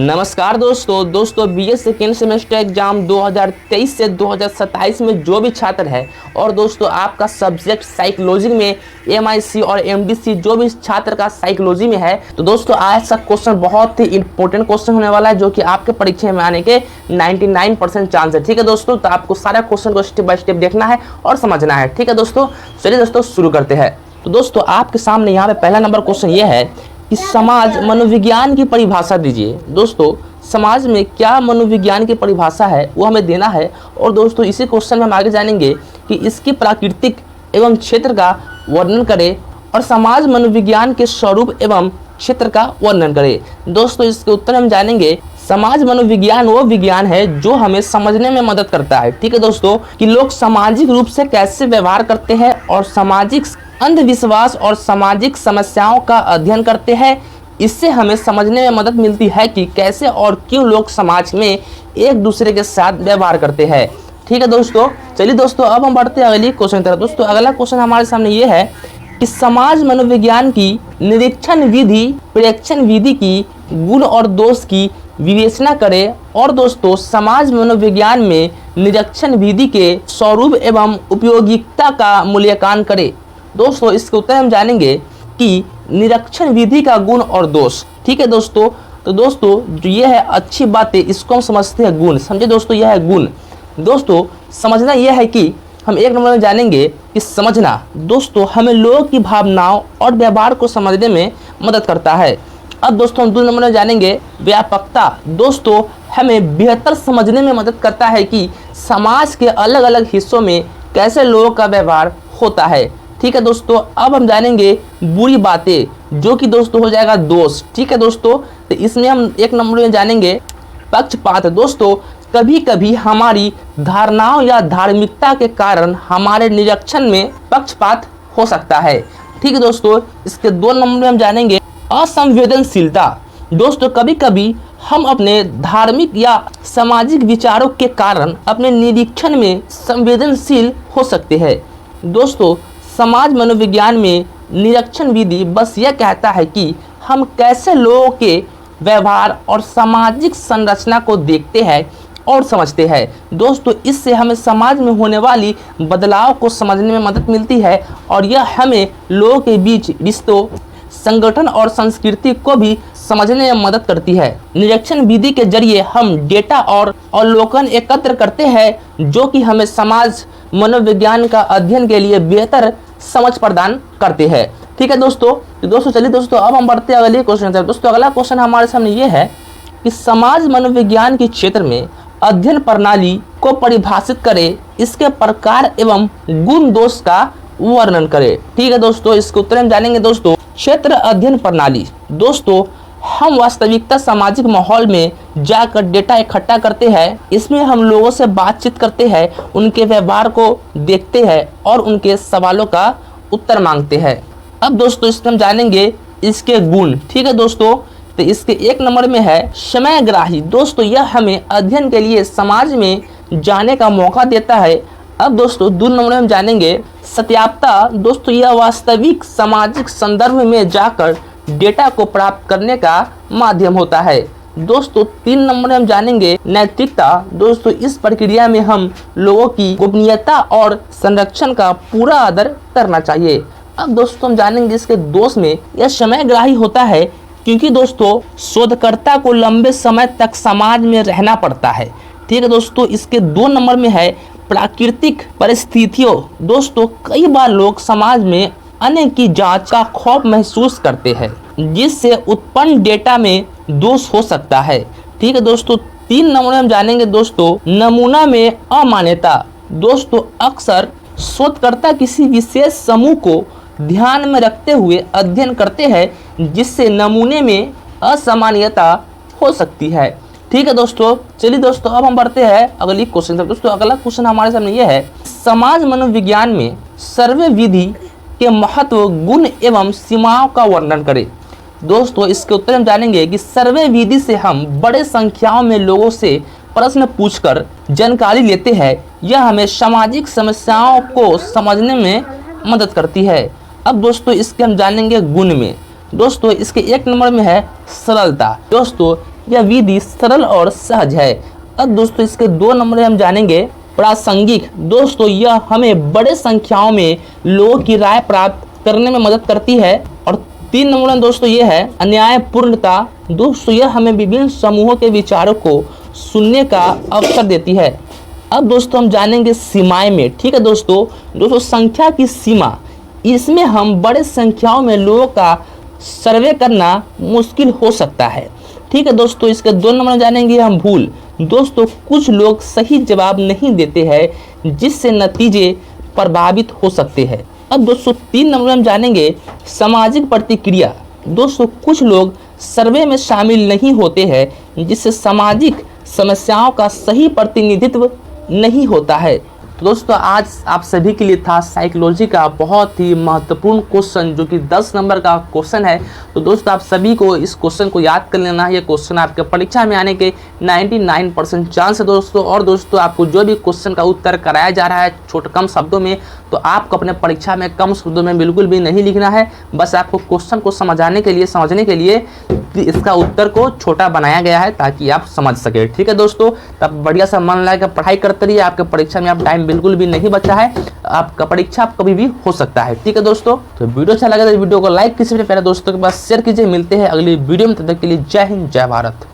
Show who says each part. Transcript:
Speaker 1: नमस्कार दोस्तों BS second semester exam 2023 से 2027 में जो भी छात्र है और दोस्तों आपका सब्जेक्ट साइकोलॉजी में एमआईसी और एमडीसी जो भी छात्र का साइकोलॉजी में है तो दोस्तों आज का क्वेश्चन बहुत ही इंपॉर्टेंट क्वेश्चन होने वाला है जो कि आपके परीक्षा में आने के 99% चांस है। ठीक है दोस्तों, तो आपको सारा क्वेश्चन को स्टेप बाय स्टेप देखना है और समझना है। ठीक है दोस्तों, चलिए दोस्तों शुरू करते हैं। तो दोस्तों आपके सामने यहाँ पे पहला नंबर क्वेश्चन ये है कि समाज मनोविज्ञान की परिभाषा दीजिए। दोस्तों समाज में क्या मनोविज्ञान की परिभाषा है वो हमें देना है और दोस्तों इसी क्वेश्चन में हम आगे जानेंगे कि इसकी प्राकृतिक एवं क्षेत्र का वर्णन करें और समाज मनोविज्ञान के स्वरूप एवं क्षेत्र का वर्णन करें। दोस्तों इसके उत्तर हम जानेंगे समाज मनोविज्ञान वो विज्ञान है जो हमें समझने में मदद करता है। ठीक है दोस्तों, कि लोग सामाजिक रूप से कैसे व्यवहार करते हैं और सामाजिक अंधविश्वास और सामाजिक समस्याओं का अध्ययन करते हैं। इससे हमें समझने में मदद मिलती है कि कैसे और क्यों लोग समाज में एक दूसरे के साथ व्यवहार करते हैं। ठीक है दोस्तों, चलिए दोस्तों अब हम बढ़ते हैं अगली क्वेश्चन की तरफ। दोस्तों अगला क्वेश्चन हमारे सामने ये है कि समाज मनोविज्ञान की निरीक्षण विधि प्रेक्षण विधि की गुण और दोष की विवेचना करें और दोस्तों समाज मनोविज्ञान में निरीक्षण विधि के स्वरूप एवं उपयोगिता का मूल्यांकन करें। दोस्तों इसके उत्तर हम जानेंगे कि निरीक्षण विधि का गुण और दोष। ठीक है दोस्तों, तो दोस्तों जो ये है अच्छी बात है इसको हम समझते हैं गुण। समझे दोस्तों, यह है गुण। दोस्तों समझना यह है कि हम एक नंबर में जानेंगे कि समझना दोस्तों हमें लोगों की भावनाओं और व्यवहार को समझने में मदद करता है। अब दोस्तों हम 2 नंबर में जानेंगे व्यापकता। दोस्तों हमें बेहतर समझने में मदद करता है कि समाज के अलग अलग हिस्सों में कैसे लोगों का व्यवहार होता है। ठीक है दोस्तों, अब हम जानेंगे बुरी बातें जो कि दोस्तों हो जाएगा दोष। ठीक है दोस्तों, तो इसमें हम 1 नंबर में जानेंगे पक्षपात। दोस्तों कभी कभी हमारी धारणाओं या धार्मिकता के कारण हमारे निरीक्षण में पक्षपात हो सकता है। ठीक है दोस्तों, इसके 2 नंबर में हम जानेंगे असंवेदनशीलता। दोस्तों कभी कभी हम अपने धार्मिक या सामाजिक विचारों के कारण अपने निरीक्षण में संवेदनशील हो सकते हैं। दोस्तों समाज मनोविज्ञान में निरीक्षण विधि बस यह कहता है कि हम कैसे लोगों के व्यवहार और सामाजिक संरचना को देखते हैं और समझते हैं। दोस्तों इससे हमें समाज में होने वाली बदलाव को समझने में मदद मिलती है और यह हमें लोगों के बीच रिश्तों संगठन और संस्कृति को भी समझने में मदद करती है। निरीक्षण विधि के जरिए हम डेटा और अवलोकन एकत्र करते हैं जो कि हमें समाज मनोविज्ञान का अध्ययन के लिए बेहतर समझ प्रदान करते हैं। ठीक है दोस्तों, तो दोस्तों चलिए दोस्तों अब हम बढ़ते हैं अगले क्वेश्चन पर। दोस्तों अगला क्वेश्चन हमारे सामने ये है कि समाज मनोविज्ञान के क्षेत्र में अध्ययन प्रणाली को परिभाषित करें, इसके प्रकार एवं गुण दोष का वर्णन करें। ठीक है दोस्तों, इसके उत्तर हम जानेंगे दोस्तों क्षेत्र अध्ययन प्रणाली। दोस्तों हम वास्तविकता सामाजिक माहौल में जाकर डेटा इकट्ठा करते हैं। इसमें हम लोगों से बातचीत करते हैं, उनके व्यवहार को देखते हैं और उनके सवालों का उत्तर मांगते हैं। अब दोस्तों इसमें हम जानेंगे इसके गुण। ठीक है दोस्तों, तो इसके 1 नंबर में है समयग्राही। दोस्तों यह हमें अध्ययन के लिए समाज में जाने का मौका देता है। अब दोस्तों 2 नंबर में हम जानेंगे सत्यापता। दोस्तों यह वास्तविक सामाजिक संदर्भ में जाकर डेटा को प्राप्त करने का माध्यम होता है। दोस्तों 3 नंबर में हम जानेंगे नैतिकता। दोस्तों इस प्रक्रिया में हम लोगों की गोपनीयता और संरक्षण का पूरा आदर करना चाहिए। अब दोस्तों हम जानेंगे इसके दोष में यह समयग्राही होता है क्योंकि दोस्तों शोधकर्ता को लंबे समय तक समाज में रहना पड़ता है। ठीक है दोस्तों, इसके 2 नंबर में है प्राकृतिक परिस्थितियों। दोस्तों कई बार लोग समाज में अन्य की जांच का खौफ महसूस करते हैं जिससे उत्पन्न डेटा में दोष हो सकता है। ठीक है दोस्तों, 3 नंबर में हम जानेंगे दोस्तों नमूना में अमान्यता। दोस्तों अक्सर शोधकर्ता किसी विशेष समूह को ध्यान में रखते हुए अध्ययन करते हैं जिससे नमूने में असामान्यता हो सकती है। ठीक है दोस्तों, चलिए दोस्तों अब हम बढ़ते हैं अगली क्वेश्चन पर। दोस्तों अगला क्वेश्चन हमारे सामने ये है समाज मनोविज्ञान में सर्वे विधि के महत्व गुण एवं सीमाओं का वर्णन करें। दोस्तों इसके उत्तर हम जानेंगे कि सर्वे विधि से हम बड़े संख्याओं में लोगों से प्रश्न पूछकर जानकारी लेते हैं। यह हमें सामाजिक समस्याओं को समझने में मदद करती है। अब दोस्तों इसके हम जानेंगे गुण में। दोस्तों इसके 1 नंबर में है सरलता। दोस्तों यह विधि सरल और सहज है। अब दोस्तों इसके 2 नंबर हम जानेंगे प्रासंगिक। दोस्तों यह हमें बड़े संख्याओं में लोगों की राय प्राप्त करने में मदद करती है। और 3 नंबर में दोस्तों यह है अन्यायपूर्णता। दोस्तों यह हमें विभिन्न समूहों के विचारों को सुनने का अवसर देती है। अब दोस्तों हम जानेंगे सीमाएं में। ठीक है दोस्तों संख्या की सीमा, इसमें हम बड़े संख्याओं में लोगों का सर्वे करना मुश्किल हो सकता है। ठीक है दोस्तों इसके 2 नंबर जानेंगे हम भूल। दोस्तों कुछ लोग सही जवाब नहीं देते हैं जिससे नतीजे प्रभावित हो सकते हैं। अब दोस्तों 3 नंबर हम जानेंगे सामाजिक प्रतिक्रिया। दोस्तों कुछ लोग सर्वे में शामिल नहीं होते हैं जिससे सामाजिक समस्याओं का सही प्रतिनिधित्व नहीं होता है। तो दोस्तों आज आप सभी के लिए था साइकोलॉजी का बहुत ही महत्वपूर्ण क्वेश्चन जो कि 10 नंबर का क्वेश्चन है। तो दोस्तों आप सभी को इस क्वेश्चन को याद कर लेना। ये क्वेश्चन आपके परीक्षा में आने के 99% चांस है दोस्तों। और दोस्तों आपको जो भी क्वेश्चन का उत्तर कराया जा रहा है छोटे कम शब्दों में, तो आपको अपने परीक्षा में कम शब्दों में बिल्कुल भी नहीं लिखना है। बस आपको क्वेश्चन को समझने के लिए इसका उत्तर को छोटा बनाया गया है ताकि आप समझ सके। ठीक है दोस्तों, तब बढ़िया सा मन लगा पढ़ाई करते रहिए। आपके परीक्षा में आप टाइम बिल्कुल भी नहीं बचा है, आपका परीक्षा कभी भी हो सकता है। ठीक है दोस्तों, तो वीडियो अच्छा लगा तो वीडियो को लाइक कीजिए, मेरे प्यारे दोस्तों के पास शेयर कीजिए। मिलते हैं अगली वीडियो में, तब तक के लिए जय हिंद जय भारत।